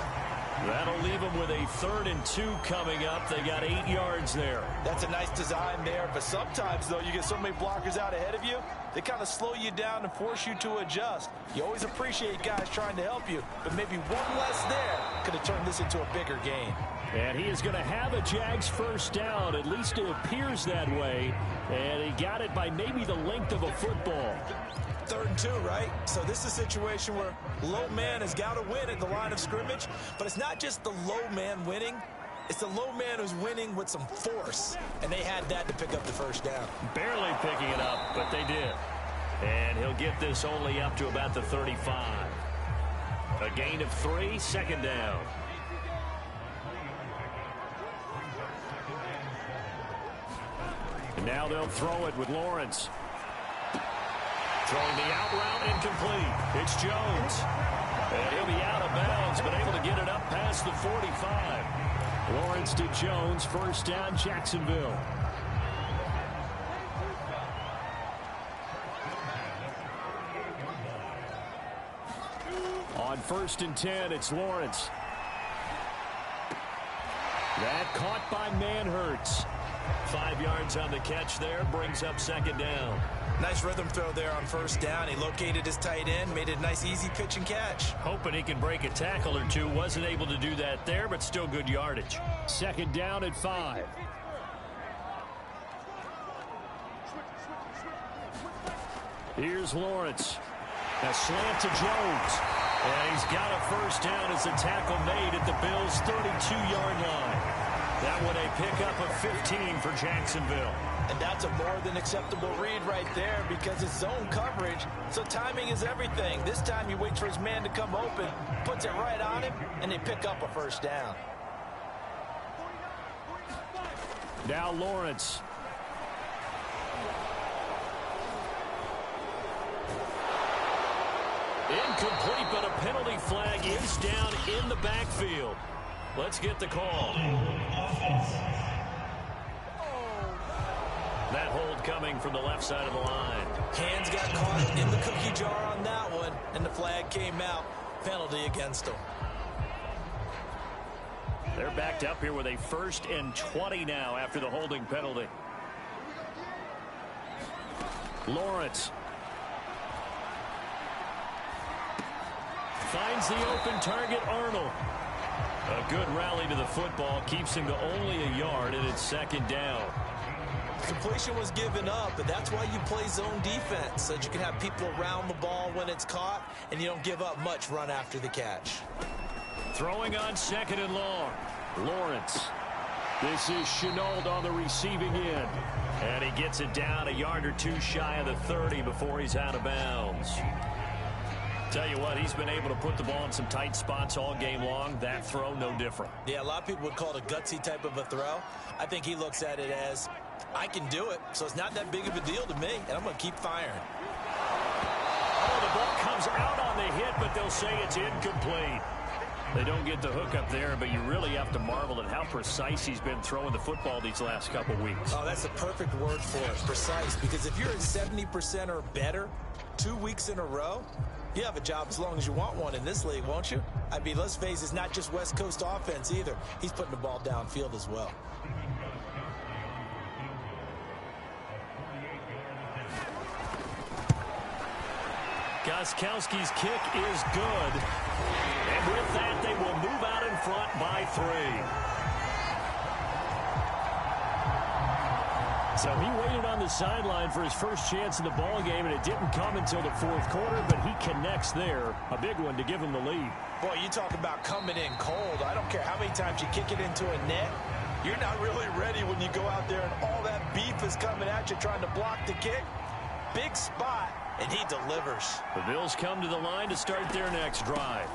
That'll leave him with a 3rd and 2 coming up. They got 8 yards there. That's a nice design there, but sometimes, though, you get so many blockers out ahead of you, they kind of slow you down and force you to adjust. You always appreciate guys trying to help you, but maybe one less there could have turned this into a bigger game. And he is going to have a Jags first down. At least it appears that way. And he got it by maybe the length of a football. 3rd and 2, right? So this is a situation where low man has got to win at the line of scrimmage, but it's not just the low man winning. It's the low man who's winning with some force, and they had that to pick up the first down. Barely picking it up, but they did. And he'll get this only up to about the 35. A gain of 3, 2nd down. And now they'll throw it with Lawrence. Throwing the out route, incomplete. It's Jones. And he'll be out of bounds, but able to get it up past the 45. Lawrence to Jones, first down, Jacksonville. On 1st and 10, it's Lawrence. That caught by Manhertz. 5 yards on the catch there, brings up 2nd down. Nice rhythm throw there on 1st down. He located his tight end, made it a nice easy pitch and catch. Hoping he can break a tackle or two. Wasn't able to do that there, but still good yardage. 2nd down at 5. Here's Lawrence. A slant to Jones. And he's got a first down as the tackle made at the Bills' 32-yard line. That one a pickup of 15 for Jacksonville. And that's a more than acceptable read right there because it's zone coverage, so timing is everything. This time he waits for his man to come open, puts it right on him, and they pick up a first down. Now Lawrence. Incomplete, but a penalty flag is down in the backfield. Let's get the call. That hold coming from the left side of the line. Hands got caught in the cookie jar on that one, and the flag came out. Penalty against them. They're backed up here with a 1st and 20 now after the holding penalty. Lawrence finds the open target, Arnold. A good rally to the football keeps him to only a yard, and it's 2nd down. Completion was given up, but that's why you play zone defense, so that you can have people around the ball when it's caught, and you don't give up much run after the catch. Throwing on 2nd and long. Lawrence. This is Shenault on the receiving end. And he gets it down a yard or 2 shy of the 30 before he's out of bounds. Tell you what, he's been able to put the ball in some tight spots all game long. That throw, no different. Yeah, a lot of people would call it a gutsy type of a throw. I think he looks at it as, I can do it, so it's not that big of a deal to me, and I'm going to keep firing. Oh, the ball comes out on the hit, but they'll say it's incomplete. They don't get the hook up there, but you really have to marvel at how precise he's been throwing the football these last couple weeks. Oh, that's the perfect word for it, precise, because if you're at 70% or better 2 weeks in a row, you have a job as long as you want one in this league, won't you? I mean, let's face it, it's not just West Coast offense either. He's putting the ball downfield as well. Gostkowski's kick is good. And with that, they will move out in front by 3. So he waited on the sideline for his first chance in the ball game, and it didn't come until the 4th quarter, but he connects there. A big one to give him the lead. Boy, you talk about coming in cold. I don't care how many times you kick it into a net. You're not really ready when you go out there and all that beef is coming at you trying to block the kick. Big spot, and he delivers. The Bills come to the line to start their next drive.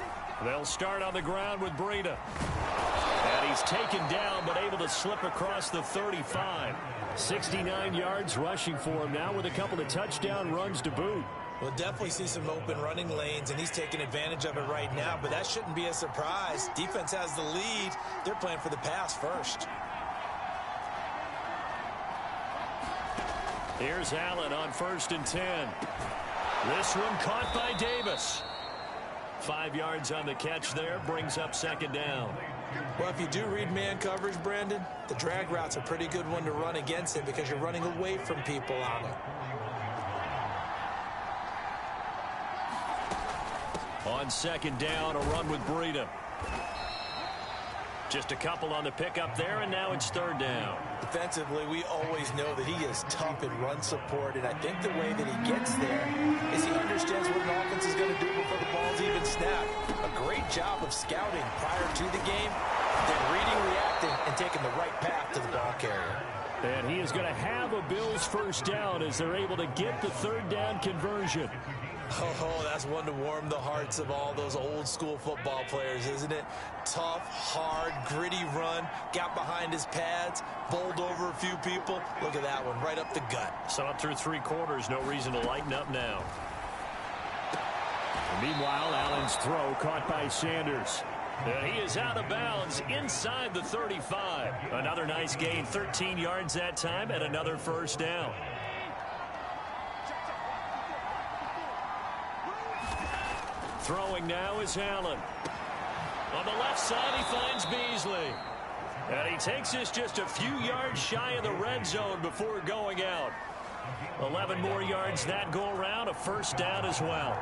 They'll start on the ground with Breida. And he's taken down, but able to slip across the 35. 69 yards rushing for him now with a couple of touchdown runs to boot. We'll definitely see some open running lanes, and he's taking advantage of it right now, but that shouldn't be a surprise. Defense has the lead. They're playing for the pass first. Here's Allen on 1st and 10. This one caught by Davis. 5 yards on the catch there, brings up 2nd down. Well, if you do read man coverage, Brandon, the drag route's a pretty good one to run against it because you're running away from people on it. On 2nd down, a run with Breida. Just a couple on the pickup there, and now it's 3rd down. Defensively, we always know that he is tough in run support, and I think the way that he gets there is he understands what an offense is going to do before the ball's even snapped. A great job of scouting prior to the game, then reading, reacting, and taking the right path to the ball carrier. And he is going to have a Bills 1st down as they're able to get the 3rd down conversion. Oh, that's one to warm the hearts of all those old school football players, isn't it? Tough, hard, gritty run, got behind his pads, bowled over a few people. Look at that one, right up the gut. So up through 3 quarters, no reason to lighten up now. Meanwhile, Allen's throw caught by Sanders. And he is out of bounds inside the 35. Another nice gain, 13 yards that time, and another 1st down. Throwing now is Allen. On the left side, he finds Beasley. And he takes this just a few yards shy of the red zone before going out. 11 more yards that go around, a 1st down as well.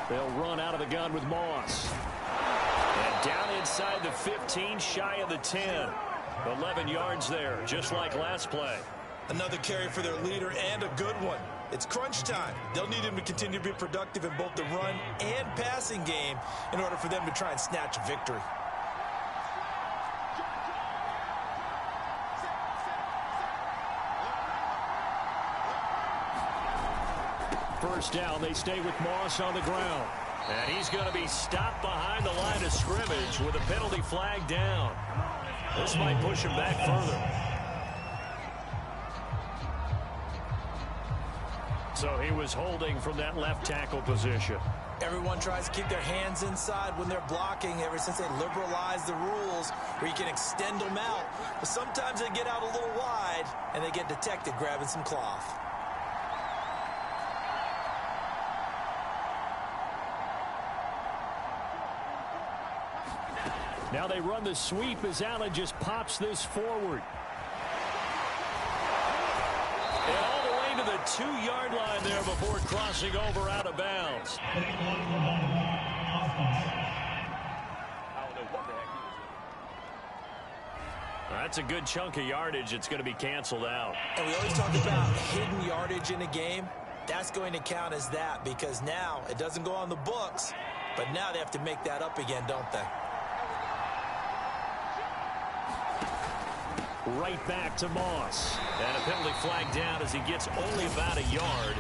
They'll run out of the gun with Moss. And down inside the 15, shy of the 10. 11 yards there, just like last play. Another carry for their leader and a good one. It's crunch time. They'll need him to continue to be productive in both the run and passing game in order for them to try and snatch a victory. First down, they stay with Moss on the ground. And he's going to be stopped behind the line of scrimmage with a penalty flag down. This might push him back further. So he was holding from that left tackle position. Everyone tries to keep their hands inside when they're blocking ever since they liberalized the rules where you can extend them out. But sometimes they get out a little wide and they get detected grabbing some cloth. Now they run the sweep as Allen just pops this forward. And all the way to the 2-yard line there before crossing over out of bounds. That's a good chunk of yardage. It's going to be canceled out. And we always talk about hidden yardage in a game. That's going to count as that because now it doesn't go on the books, but now they have to make that up again, don't they? Right back to Moss. And a penalty flag down as he gets only about a yard.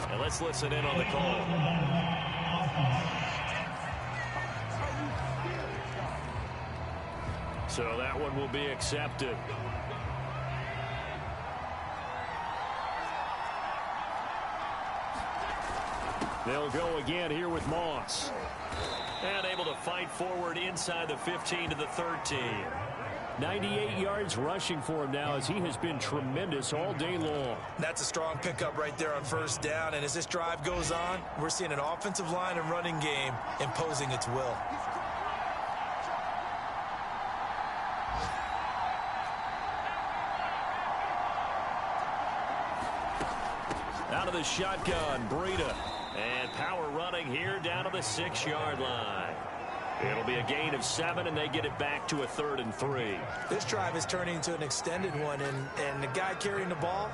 And let's listen in on the call. So that one will be accepted. They'll go again here with Moss. And able to fight forward inside the 15 to the 13. 98 yards rushing for him now as he has been tremendous all day long. That's a strong pickup right there on first down. And as this drive goes on, we're seeing an offensive line and running game imposing its will. Out of the shotgun, Breida. And power running here down to the 6-yard line. It'll be a gain of 7, and they get it back to a 3rd and 3. This drive is turning into an extended one, and the guy carrying the ball,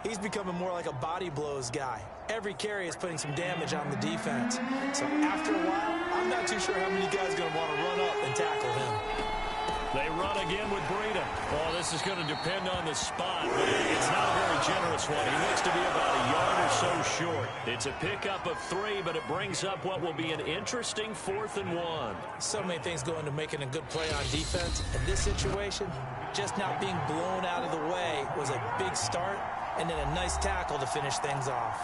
he's becoming more like a body blows guy. Every carry is putting some damage on the defense. So after a while, I'm not too sure how many guys are going to want to run up and tackle him. They run again with Breida. Oh, this is going to depend on the spot, but it's not a very generous one. He looks to be about a yard or so short. It's a pickup of 3, but it brings up what will be an interesting 4th and 1. So many things go into making a good play on defense. In this situation, just not being blown out of the way was a big start, and then a nice tackle to finish things off.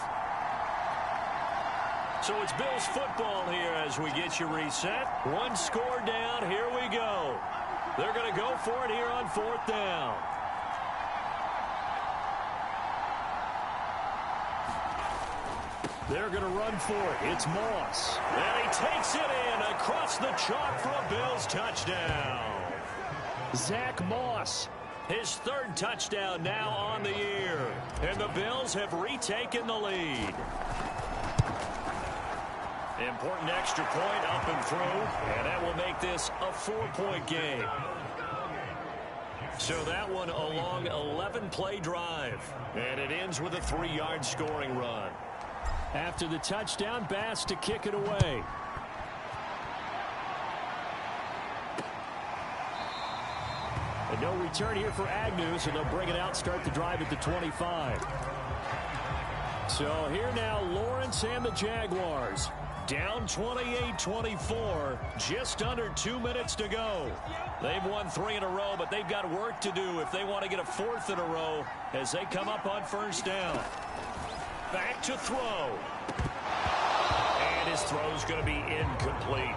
So it's Bills football here as we get you reset. 1 score down. Here we go. They're going to go for it here on 4th down. They're going to run for it. It's Moss. And he takes it in across the chalk for a Bills touchdown. Zach Moss, his 3rd touchdown now on the year. And the Bills have retaken the lead. Important extra point up and through, and that will make this a 4-point game. So that one a long 11-play drive, and it ends with a 3-yard scoring run. After the touchdown, Bass to kick it away. And no return here for Agnew, so they'll bring it out, start the drive at the 25. So here now, Lawrence and the Jaguars. Down 28-24, just under 2 minutes to go. They've won 3 in a row, but they've got work to do if they want to get a 4th in a row as they come up on first down. Back to throw. And his throw's going to be incomplete.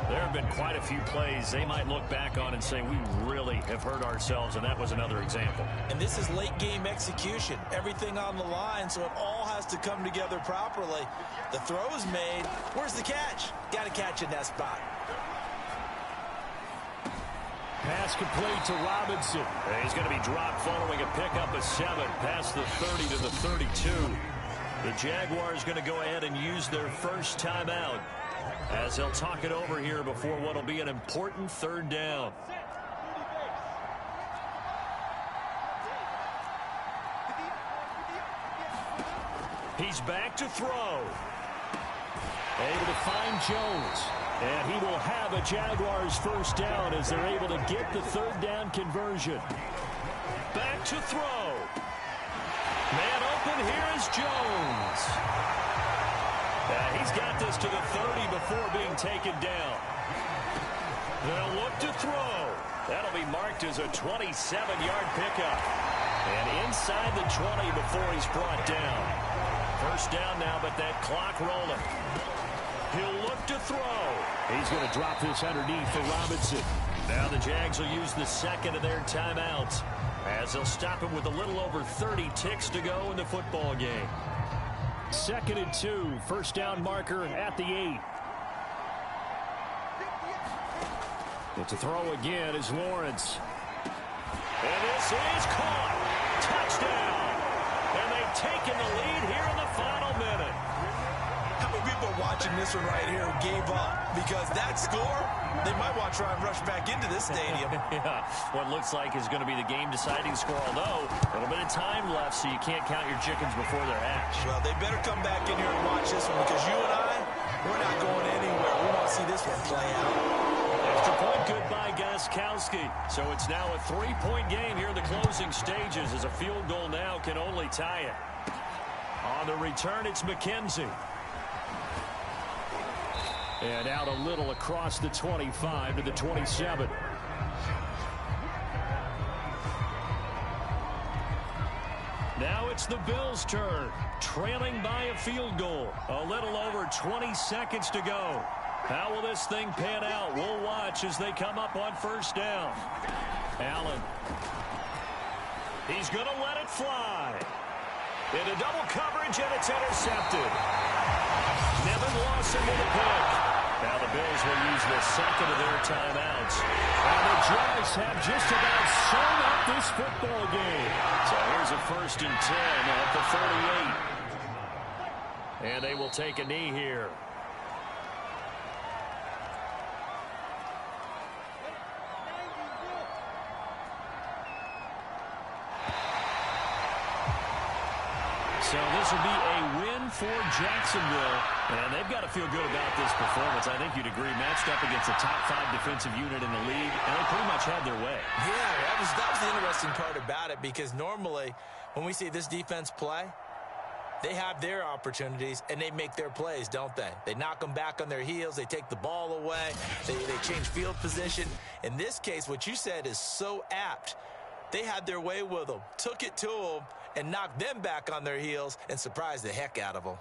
There have been quite a few plays they might look back on and say, we really have hurt ourselves, and that was another example. And this is late-game execution. Everything on the line, so it all has to come together properly. The throw is made. Where's the catch? Got to catch in that spot. Pass complete to Robinson. And he's going to be dropped following a pickup of 7 past the 30 to the 32. The Jaguars going to go ahead and use their first timeout as they'll talk it over here before what will be an important 3rd down. He's back to throw. Able to find Jones. And he will have a Jaguars first down as they're able to get the 3rd down conversion. Back to throw. Man open, here is Jones. He's got this to the 30 before being taken down. They'll look to throw. That'll be marked as a 27-yard pickup. And inside the 20 before he's brought down. First down now, but that clock rolling. He'll look to throw. He's going to drop this underneath for Robinson. Now the Jags will use the second of their timeouts as they'll stop him with a little over 30 ticks to go in the football game. 2nd and 2. First down marker at the 8. And to throw again is Lawrence. And this is caught. Touchdown. And they've taken the lead here in the final minute. How many people watching this one right here gave up? Because that score, they might want to try and rush back into this stadium. Yeah, what looks like is going to be the game-deciding score, although a little bit of time left, so you can't count your chickens before they're hatched. Well, they better come back in here and watch this one, because you and I, we're not going anywhere. We want to see this one play out. Extra point good by Gostkowski. So it's now a 3-point game here in the closing stages, as a field goal now can only tie it. On the return, it's McKenzie. And out a little across the 25 to the 27. Now it's the Bills' turn, trailing by a field goal. A little over 20 seconds to go. How will this thing pan out? We'll watch as they come up on first down. Allen. He's going to let it fly. Into double coverage, and it's intercepted. Nevin Lawson with a pick. Now the Bills will use the second of their timeouts. And the Jags have just about sewn up this football game. So here's a 1st and 10 at the 48. And they will take a knee here. So this will be a win for Jacksonville. And they've got to feel good about this performance. I think you'd agree, matched up against a top 5 defensive unit in the league, and they pretty much had their way. Yeah, that was the interesting part about it, because normally when we see this defense play, they have their opportunities and they make their plays, don't they? They knock them back on their heels. They take the ball away. They change field position. In this case, what you said is so apt. They had their way with them, took it to them, and knocked them back on their heels and surprised the heck out of them.